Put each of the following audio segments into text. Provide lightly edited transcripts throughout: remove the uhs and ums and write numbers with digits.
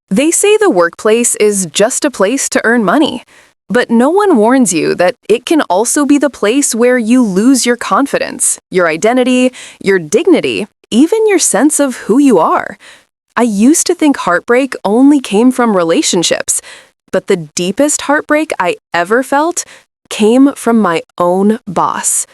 They say the workplace is just a place to earn money, but no one warns you that it can also be the place where you lose your confidence, your identity, your dignity, even your sense of who you are. I used to think heartbreak only came from relationships, but the deepest heartbreak I ever felt came from my own boss.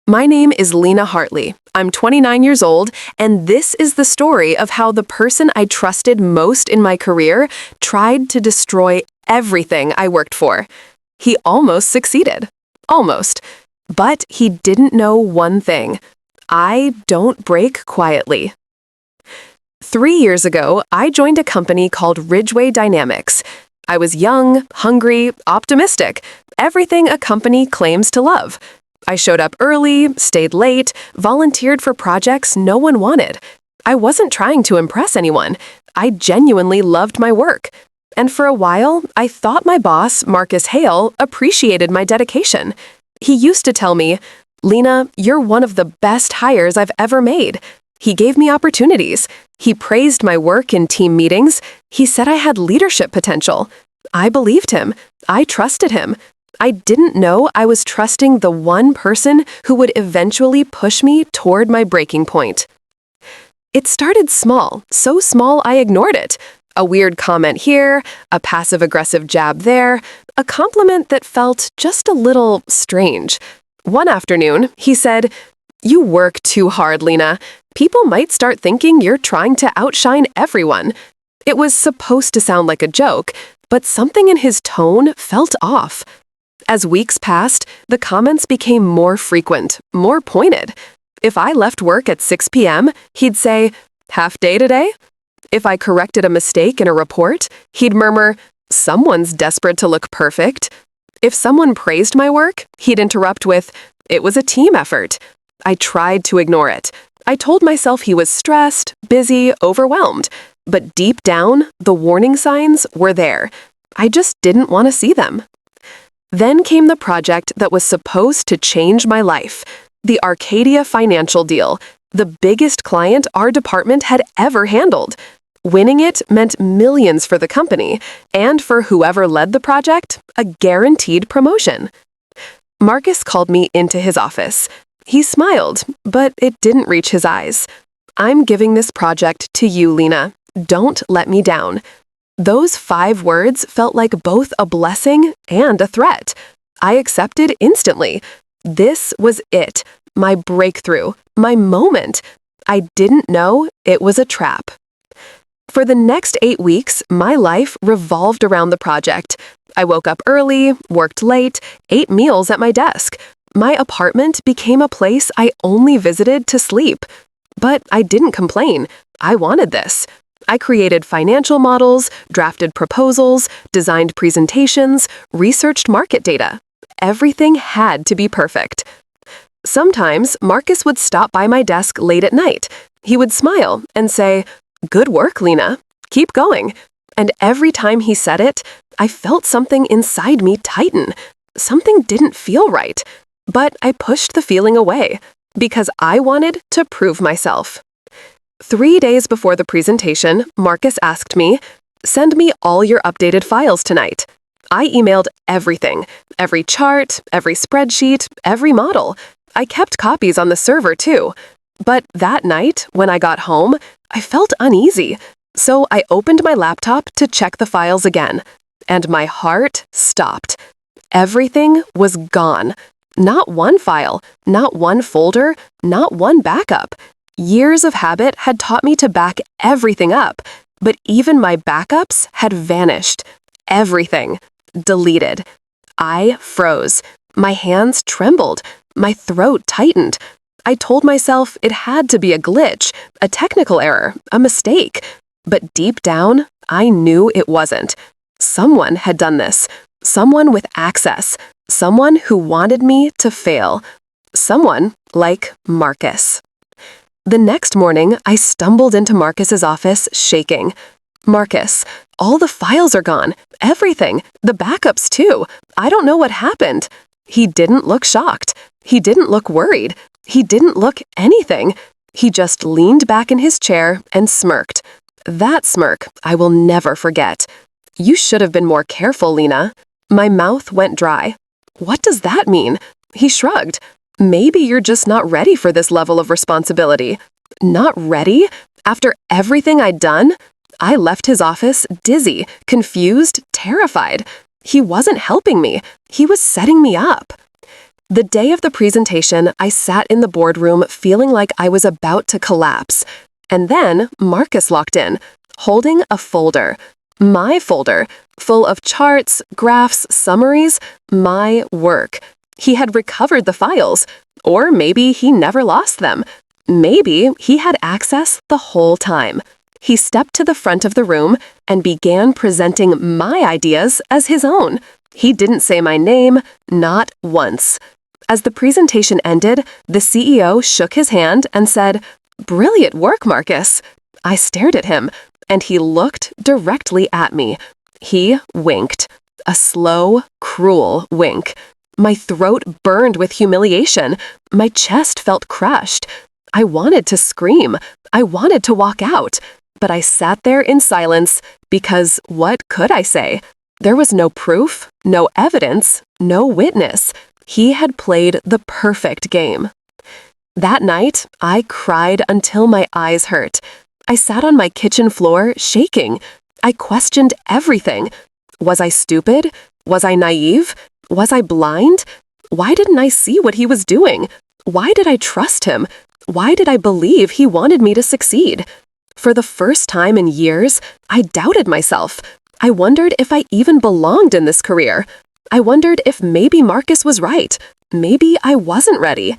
My name is Lena Hartley. I'm 29 years old, and this is the story of how the person I trusted most in my career tried to destroy everything I worked for. He almost succeeded. Almost. But he didn't know one thing. I don't break quietly. 3 years ago, I joined a company called Ridgeway Dynamics. I was young, hungry, optimistic, everything a company claims to love. I showed up early, stayed late, volunteered for projects no one wanted. I wasn't trying to impress anyone. I genuinely loved my work. And for a while, I thought my boss, Marcus Hale, appreciated my dedication. He used to tell me, "Lena, you're one of the best hires I've ever made." He gave me opportunities. He praised my work in team meetings. He said I had leadership potential. I believed him. I trusted him. I didn't know I was trusting the one person who would eventually push me toward my breaking point. It started small, so small I ignored it. A weird comment here, a passive-aggressive jab there, a compliment that felt just a little strange. One afternoon, he said, "You work too hard, Lena. People might start thinking you're trying to outshine everyone." It was supposed to sound like a joke, but something in his tone felt off. As weeks passed, the comments became more frequent, more pointed. If I left work at 6 p.m., he'd say, "Half day today?" If I corrected a mistake in a report, he'd murmur, "Someone's desperate to look perfect." If someone praised my work, he'd interrupt with, "It was a team effort." I tried to ignore it. I told myself he was stressed, busy, overwhelmed. But deep down, the warning signs were there. I just didn't want to see them. Then came the project that was supposed to change my life. The Arcadia financial deal, the biggest client our department had ever handled. Winning it meant millions for the company, and for whoever led the project, a guaranteed promotion. Marcus called me into his office. He smiled, but it didn't reach his eyes. "I'm giving this project to you, Lena. Don't let me down." Those 5 words felt like both a blessing and a threat. I accepted instantly. This was it, my breakthrough, my moment. I didn't know it was a trap. For the next 8 weeks, my life revolved around the project. I woke up early, worked late, ate meals at my desk. My apartment became a place I only visited to sleep. But I didn't complain. I wanted this. I created financial models, drafted proposals, designed presentations, researched market data. Everything had to be perfect. Sometimes Marcus would stop by my desk late at night. He would smile and say, "Good work, Lena. Keep going." And every time he said it, I felt something inside me tighten. Something didn't feel right. But I pushed the feeling away because I wanted to prove myself. 3 days before the presentation, Marcus asked me, "Send me all your updated files tonight." I emailed everything, every chart, every spreadsheet, every model. I kept copies on the server too. But that night, when I got home, I felt uneasy. So I opened my laptop to check the files again. And my heart stopped. Everything was gone. Not one file, not one folder, not one backup. Years of habit had taught me to back everything up, but even my backups had vanished. Everything. Deleted. I froze. My hands trembled. My throat tightened. I told myself it had to be a glitch, a technical error, a mistake. But deep down, I knew it wasn't. Someone had done this. Someone with access. Someone who wanted me to fail. Someone like Marcus. The next morning, I stumbled into Marcus's office shaking. "Marcus, all the files are gone. Everything. The backups too. I don't know what happened." He didn't look shocked. He didn't look worried. He didn't look anything. He just leaned back in his chair and smirked. That smirk I will never forget. You should have been more careful, Lena. My mouth went dry. What does that mean? He shrugged. Maybe you're just not ready for this level of responsibility. Not ready? After everything I'd done? I left his office dizzy, confused, terrified. He wasn't helping me. He was setting me up. The day of the presentation, I sat in the boardroom feeling like I was about to collapse. And then Marcus walked in, holding a folder. My folder, full of charts, graphs, summaries, my work. He had recovered the files. Or maybe he never lost them. Maybe he had access the whole time. He stepped to the front of the room and began presenting my ideas as his own. He didn't say my name, not once. As the presentation ended, the CEO shook his hand and said, "Brilliant work, Marcus." I stared at him, and he looked directly at me. He winked. A slow, cruel wink. My throat burned with humiliation. My chest felt crushed. I wanted to scream. I wanted to walk out. But I sat there in silence because what could I say? There was no proof, no evidence, no witness. He had played the perfect game. That night, I cried until my eyes hurt. I sat on my kitchen floor, shaking. I questioned everything. Was I stupid? Was I naive? Was I blind? Why didn't I see what he was doing? Why did I trust him? Why did I believe he wanted me to succeed? For the first time in years, I doubted myself. I wondered if I even belonged in this career. I wondered if maybe Marcus was right. Maybe I wasn't ready.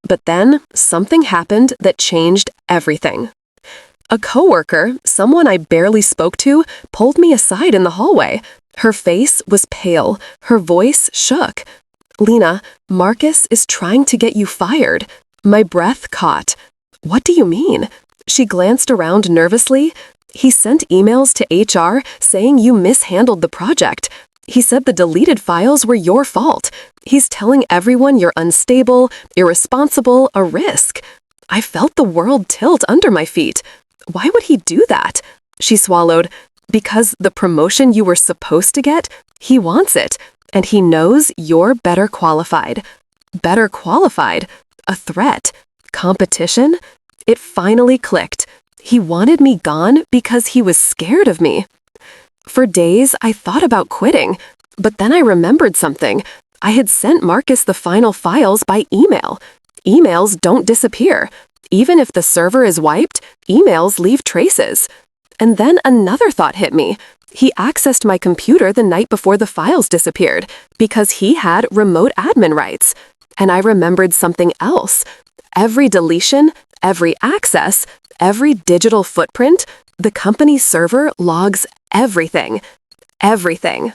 But then something happened that changed everything. A coworker, someone I barely spoke to, pulled me aside in the hallway. Her face was pale. Her voice shook. "Lena, Marcus is trying to get you fired." My breath caught. "What do you mean?" She glanced around nervously. "He sent emails to HR saying you mishandled the project. He said the deleted files were your fault. He's telling everyone you're unstable, irresponsible, a risk." I felt the world tilt under my feet. Why would he do that? She swallowed. "Because the promotion you were supposed to get, he wants it, and he knows you're better qualified." Better qualified? A threat? Competition? It finally clicked. He wanted me gone because he was scared of me. For days, I thought about quitting, but then I remembered something. I had sent Marcus the final files by email. Emails don't disappear. Even if the server is wiped, emails leave traces. And then another thought hit me. He accessed my computer the night before the files disappeared because he had remote admin rights. And I remembered something else. Every deletion, every access, every digital footprint, the company server logs everything. Everything.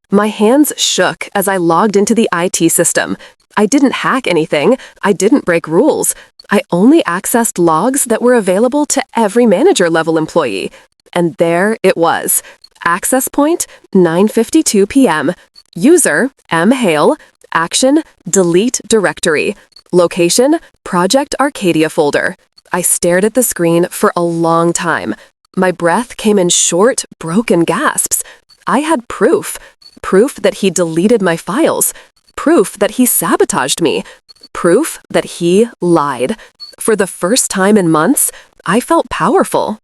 My hands shook as I logged into the IT system. I didn't hack anything. I didn't break rules. I only accessed logs that were available to every manager-level employee. And there it was. Access point, 9:52 p.m. User, M. Hale. Action, delete directory. Location, Project Arcadia folder. I stared at the screen for a long time. My breath came in short, broken gasps. I had proof. Proof that he deleted my files. Proof that he sabotaged me. Proof that he lied. For the first time in months, I felt powerful.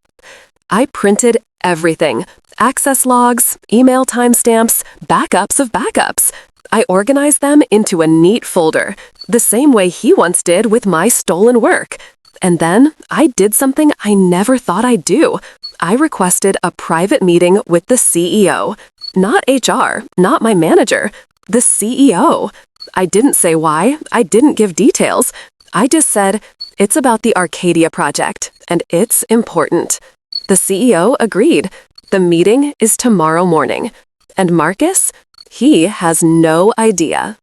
I printed everything. Access logs, email timestamps, backups of backups. I organized them into a neat folder, the same way he once did with my stolen work. And then I did something I never thought I'd do. I requested a private meeting with the CEO. Not HR, not my manager, the CEO. I didn't say why, I didn't give details. I just said, it's about the Arcadia project, and it's important. The CEO agreed. The meeting is tomorrow morning. And Marcus? He has no idea.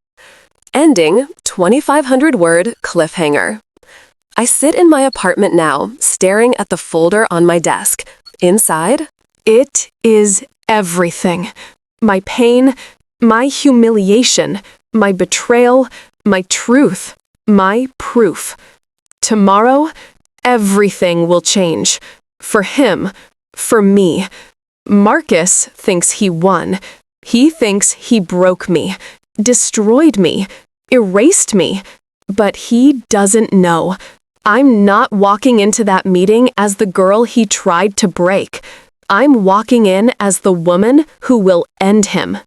Ending 2,500-word cliffhanger. I sit in my apartment now, staring at the folder on my desk. Inside, it is everything. My pain, my humiliation, my betrayal, my truth, my proof. Tomorrow, everything will change. For him, For me, Marcus thinks he won. He thinks he broke me, destroyed me, erased me. But he doesn't know. I'm not walking into that meeting as the girl he tried to break. I'm walking in as the woman who will end him.